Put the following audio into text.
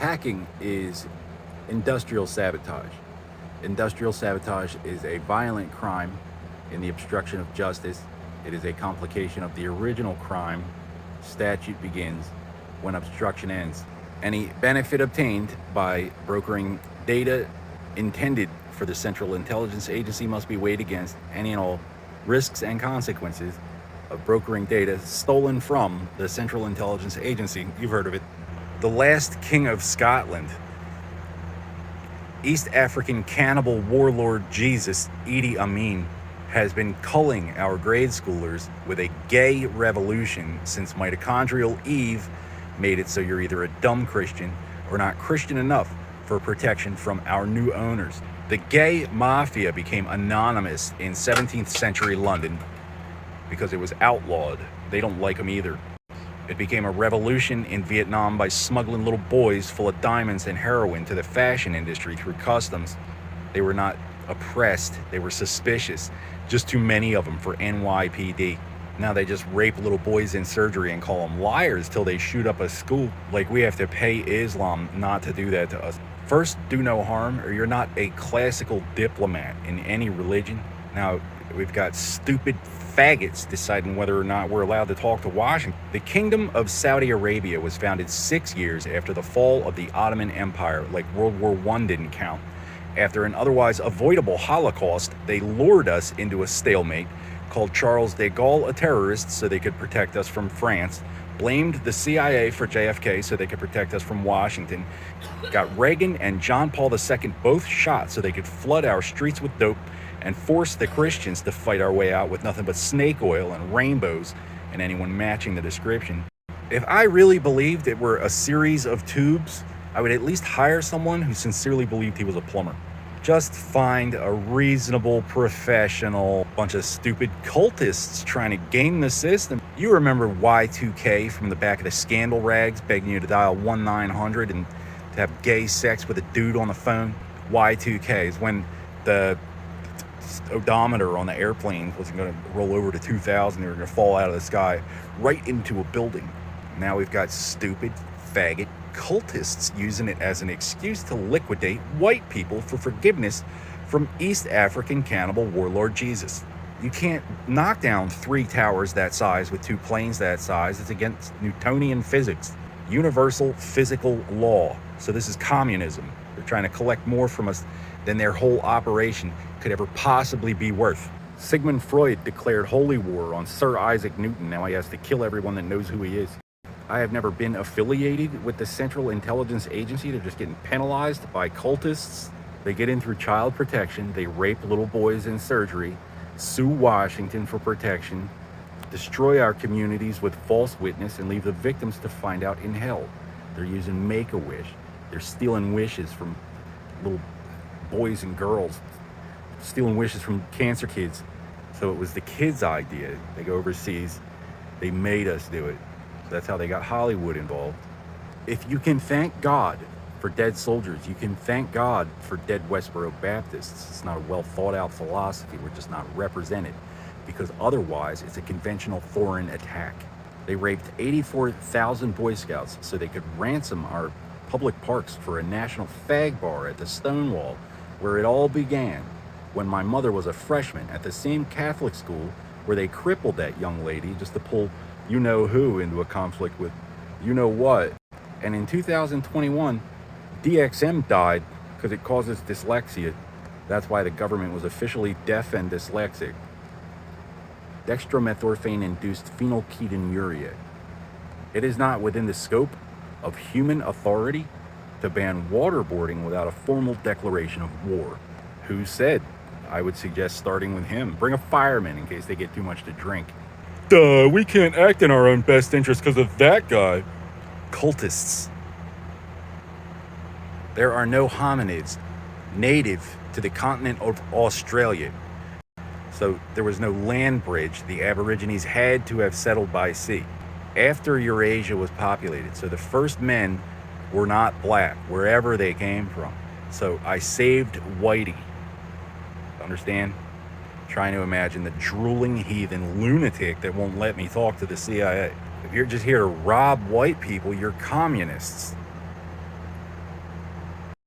Hacking is industrial sabotage. Industrial sabotage is a violent crime in the obstruction of justice. It is a complication of the original crime. Statute begins when obstruction ends. Any benefit obtained by brokering data intended for the Central Intelligence Agency must be weighed against any and all risks and consequences of brokering data stolen from the Central Intelligence Agency. You've heard of it. The last king of Scotland, East African cannibal warlord Jesus, Idi Amin, has been culling our grade schoolers with a gay revolution since mitochondrial Eve made it so you're either a dumb Christian or not Christian enough for protection from our new owners. The gay mafia became anonymous in 17th century London because it was outlawed. They don't like them either. It became a revolution in Vietnam by smuggling little boys full of diamonds and heroin to the fashion industry through customs. They were not oppressed, they were suspicious. Just too many of them for NYPD. Now they just rape little boys in surgery and call them liars till they shoot up a school. Like we have to pay Islam not to do that to us. First, do no harm, or you're not a classical diplomat in any religion. Now, we've got stupid faggots deciding whether or not we're allowed to talk to Washington. The Kingdom of Saudi Arabia was founded 6 years after the fall of the Ottoman Empire, like World War I didn't count. After an otherwise avoidable Holocaust, they lured us into a stalemate, called Charles de Gaulle a terrorist so they could protect us from France, blamed the CIA for JFK so they could protect us from Washington, got Reagan and John Paul II both shot so they could flood our streets with dope, and forced the Christians to fight our way out with nothing but snake oil and rainbows and anyone matching the description. If I really believed it were a series of tubes, I would at least hire someone who sincerely believed he was a plumber. Just find a reasonable, professional bunch of stupid cultists trying to game the system. You remember Y2K from the back of the scandal rags begging you to dial 1-900 and to have gay sex with a dude on the phone? Y2K is when the odometer on the airplane wasn't going to roll over to 2,000. They were going to fall out of the sky right into a building. Now we've got stupid, faggot cultists using it as an excuse to liquidate white people for forgiveness from East African cannibal warlord Jesus. You can't knock down 3 towers that size with 2 planes that size. It's against Newtonian physics, universal physical law. So this is communism. They're trying to collect more from us than their whole operation could ever possibly be worth. Sigmund Freud declared holy war on Sir Isaac Newton. Now he has to kill everyone that knows who he is. I have never been affiliated with the Central Intelligence Agency. They're just getting penalized by cultists. They get in through child protection. They rape little boys in surgery, sue Washington for protection, destroy our communities with false witness, and leave the victims to find out in hell. They're using Make-A-Wish. They're stealing wishes from little boys and girls, stealing wishes from cancer kids. So it was the kids' idea. They go overseas. They made us do it. That's how they got Hollywood involved. If you can thank God for dead soldiers, you can thank God for dead Westboro Baptists. It's not a well thought out philosophy. We're just not represented, because otherwise it's a conventional foreign attack. They raped 84,000 Boy Scouts so they could ransom our public parks for a national fag bar at the Stonewall, where it all began when my mother was a freshman at the same Catholic school where they crippled that young lady just to pull you-know-who into a conflict with you-know-what. And in 2021, DXM died because it causes dyslexia. That's why the government was officially deaf and dyslexic. Dextromethorphan-induced phenylketonuria. It is not within the scope of human authority to ban waterboarding without a formal declaration of war. Who said? I would suggest starting with him. Bring a fireman in case they get too much to drink. Duh, we can't act in our own best interest because of that guy. Cultists. There are no hominids native to the continent of Australia. So there was no land bridge. The Aborigines had to have settled by sea after Eurasia was populated. So the first men were not black, wherever they came from. So I saved Whitey. Understand? Trying to imagine the drooling heathen lunatic that won't let me talk to the CIA. If you're just here to rob white people, you're communists.